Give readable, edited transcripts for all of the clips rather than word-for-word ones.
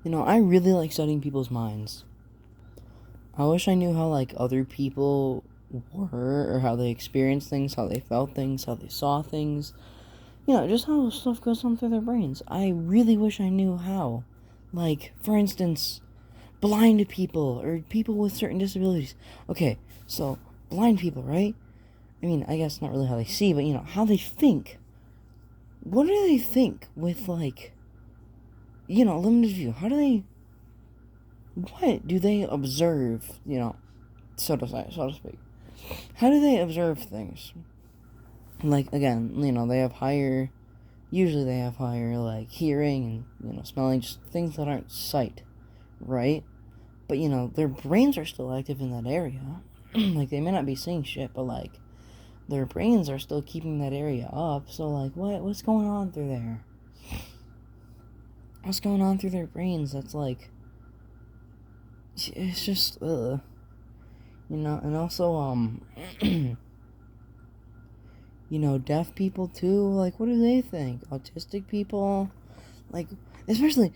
I really like studying people's minds. I wish I knew how, like, other people were, or how they experienced things, how they felt things, how they saw things. Just how stuff goes on through their brains. I really wish I knew how. Like, for instance, blind people, or people with certain disabilities. Okay, so, blind people, right? I mean, I guess not really how they see, but, how they think. What do they think with, like, limited view? What do they observe, so to say, so to speak? How do they observe things? Like, again, usually they have higher, like, hearing and, smelling, just things that aren't sight, right? But, their brains are still active in that area. Like, they may not be seeing shit, but, like, their brains are still keeping that area up. So, like, what's going on through there? What's going on through their brains that's, like, it's just, and also, deaf people too, like, what do they think? Autistic people, like, especially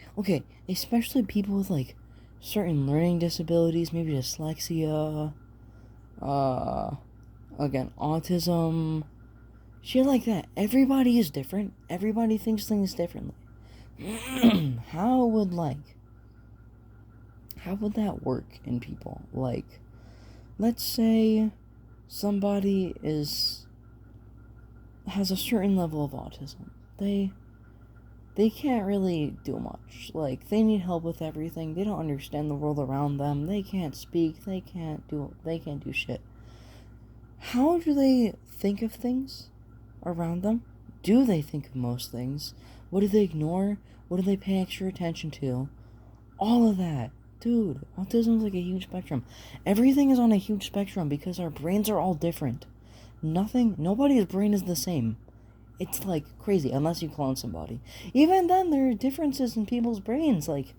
people with, like, certain learning disabilities, maybe dyslexia, uh, again, autism, shit like that. Everybody is different. Everybody thinks things differently. How would that work in people? Like, let's say somebody has a certain level of autism. They can't really do much. Like, they need help with everything. They don't understand the world around them. They can't speak. They can't do shit. How do they think of things around them? Do they think of most things? What do they ignore? What do they pay extra attention to? All of that. Dude, autism is like a huge spectrum. Everything is on a huge spectrum because our brains are all different. Nobody's brain is the same. It's, like, crazy, unless you clone somebody. Even then, there are differences in people's brains. Like,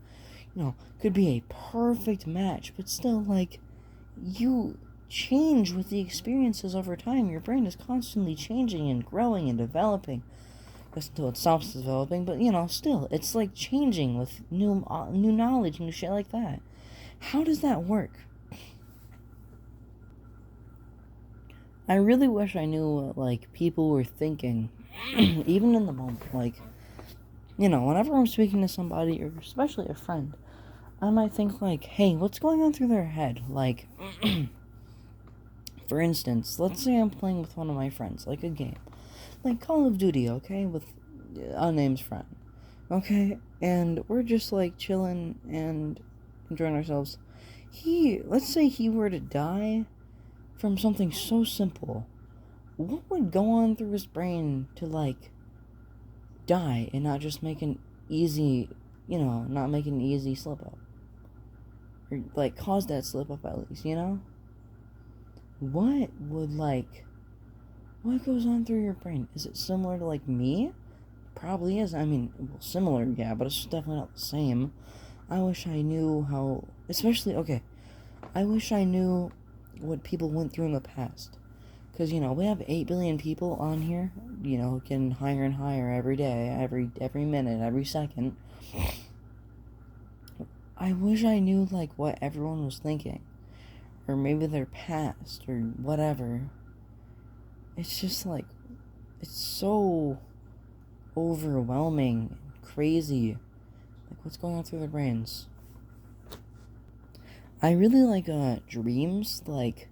could be a perfect match, but still, like, you change with the experiences over time. Your brain is constantly changing and growing and developing. Just until it stops developing, but, still, it's, like, changing with new knowledge, new shit like that. How does that work? I really wish I knew what, like, people were thinking, even in the moment. Like, whenever I'm speaking to somebody, or especially a friend, I might think, like, hey, what's going on through their head? Like, for instance, let's say I'm playing with one of my friends, like a game. Like Call of Duty, okay? With a unnamed friend. Okay? And we're just, like, chilling and enjoying ourselves. Let's say he were to die from something so simple. What would go on through his brain to, like, die and not just make an easy, not make an easy slip up? Or, like, cause that slip up at least, What would, like, what goes on through your brain? Is it similar to, like, me? Probably is. I mean, well, similar, yeah, but it's definitely not the same. I wish I knew how, especially, okay, I wish I knew what people went through in the past. Because, we have 8 billion people on here, getting higher and higher every day, every minute, every second. I wish I knew, like, what everyone was thinking. Or maybe their past, or whatever. It's just, like, it's so overwhelming, crazy. Like, what's going on through their brains? I really like, dreams, like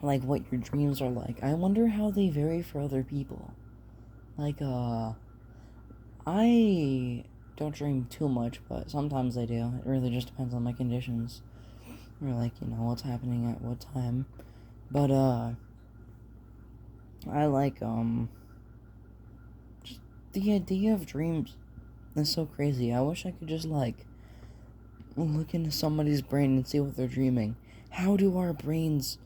what your dreams are like. I wonder how they vary for other people. Like, I don't dream too much, but sometimes I do. It really just depends on my conditions. Or, like, what's happening at what time. But, I like, just the idea of dreams is so crazy. I wish I could just, like, look into somebody's brain and see what they're dreaming. How do our brains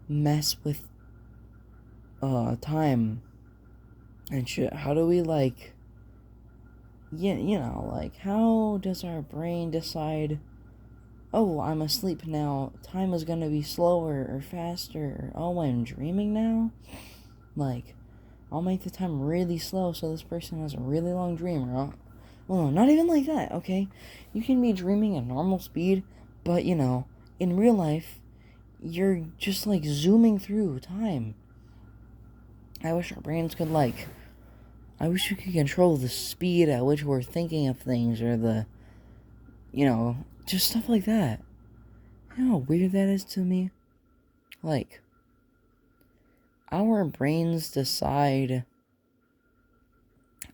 mess with, time and shit? How do we, like, like, how does our brain decide, oh, I'm asleep now, time is gonna be slower or faster, or, oh, I'm dreaming now? Like, I'll make the time really slow so this person has a really long dream, or Well, not even like that, okay? You can be dreaming at normal speed, but, in real life, you're just, like, zooming through time. I wish our brains could, I wish we could control the speed at which we're thinking of things, or just stuff like that. You know how weird that is to me? Like, our brains decide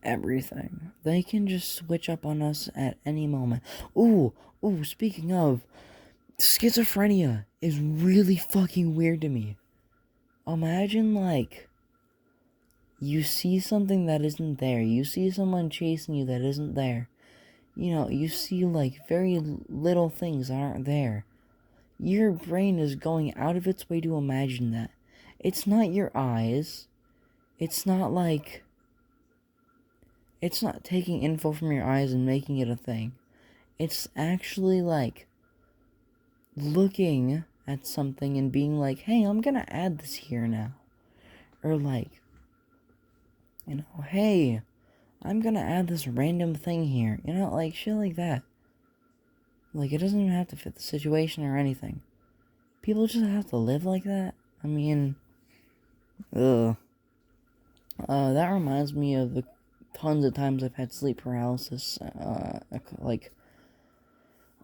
everything. They can just switch up on us at any moment. Ooh, speaking of, schizophrenia is really fucking weird to me. Imagine, you see something that isn't there. You see someone chasing you that isn't there. You see, very little things that aren't there. Your brain is going out of its way to imagine that. It's not your eyes. It's not it's not taking info from your eyes and making it a thing. It's actually, looking at something and being like, hey, I'm gonna add this here now. Or, hey, I'm gonna add this random thing here. Shit like that. It doesn't even have to fit the situation or anything. People just have to live like that. I mean, ugh. That reminds me of the tons of times I've had sleep paralysis.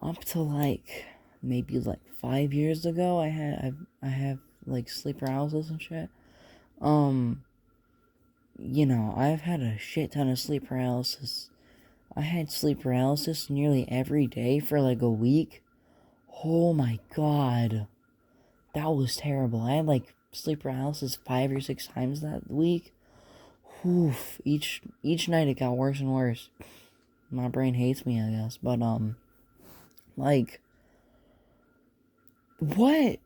Up to maybe 5 years ago, I have sleep paralysis and shit. I've had a shit ton of sleep paralysis. I had sleep paralysis nearly every day for a week. Oh my god. That was terrible. I had sleep paralysis 5 or 6 times that week. Oof. Each night it got worse and worse. My brain hates me, I guess. But what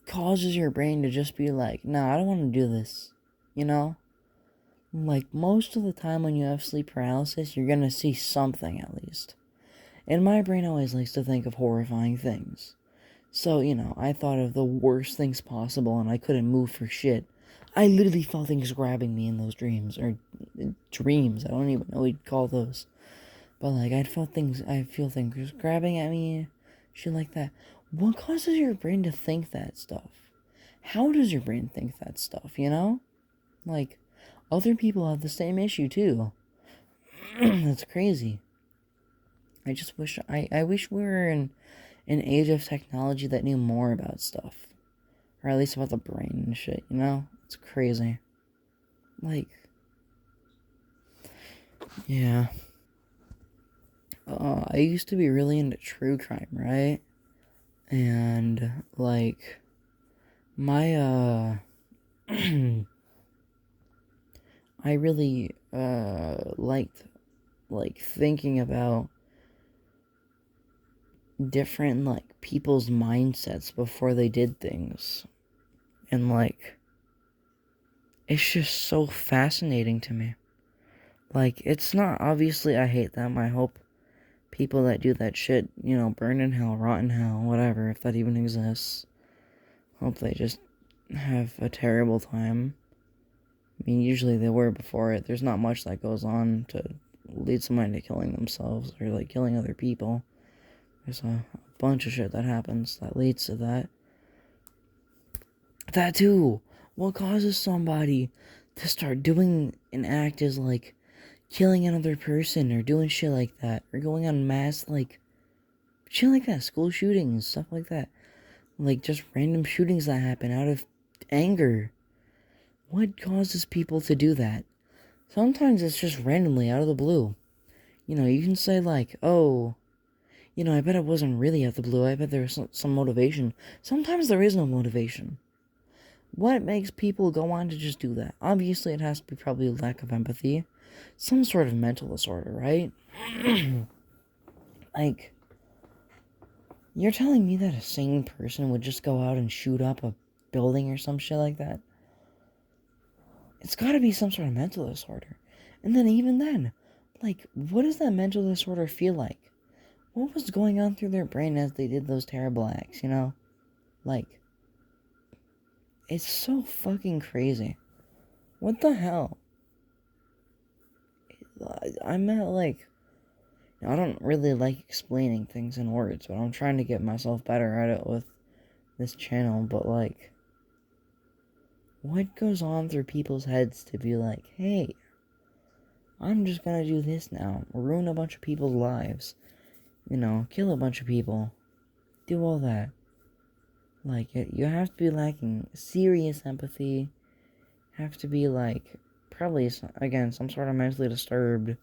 causes your brain to just be like, nah, I don't want to do this? Most of the time when you have sleep paralysis, you're gonna see something at least. And my brain always likes to think of horrifying things. So, I thought of the worst things possible and I couldn't move for shit. I literally felt things grabbing me in those dreams. Or dreams, I don't even know what you'd call those. But I feel things grabbing at me, shit like that. What causes your brain to think that stuff? How does your brain think that stuff, other people have the same issue too. That's crazy. I just wish, I wish we were in an age of technology that knew more about stuff. Or at least about the brain and shit, It's crazy. Yeah. I used to be really into true crime, right? And, my, I really, liked, thinking about different, people's mindsets before they did things. And, it's just so fascinating to me. It's not, obviously, I hate them. I hope people that do that shit, burn in hell, rot in hell, whatever, if that even exists. Hope they just have a terrible time. I mean, usually they were before it. There's not much that goes on to lead somebody to killing themselves or, killing other people. There's a bunch of shit that happens that leads to that. That too. What causes somebody to start doing an act is, killing another person or doing shit like that. Or going on mass, shit like that. School shootings, stuff like that. Just random shootings that happen out of anger. What causes people to do that? Sometimes it's just randomly out of the blue. You can say oh, I bet it wasn't really out of the blue. I bet there was some motivation. Sometimes there is no motivation. What makes people go on to just do that? Obviously, it has to be probably a lack of empathy. Some sort of mental disorder, right? You're telling me that a sane person would just go out and shoot up a building or some shit like that? It's gotta be some sort of mental disorder. And then even then, what does that mental disorder feel like? What was going on through their brain as they did those terrible acts, It's so fucking crazy. What the hell? I'm at like, I don't really like explaining things in words, but I'm trying to get myself better at it with this channel. But like, what goes on through people's heads to be like, hey, I'm just gonna do this now, ruin a bunch of people's lives, kill a bunch of people, do all that. Like, you have to be lacking serious empathy, have to be like, probably, again, some sort of mentally disturbed.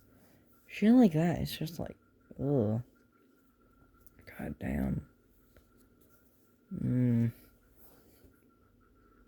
Shit like that, it's just like, ugh. God damn.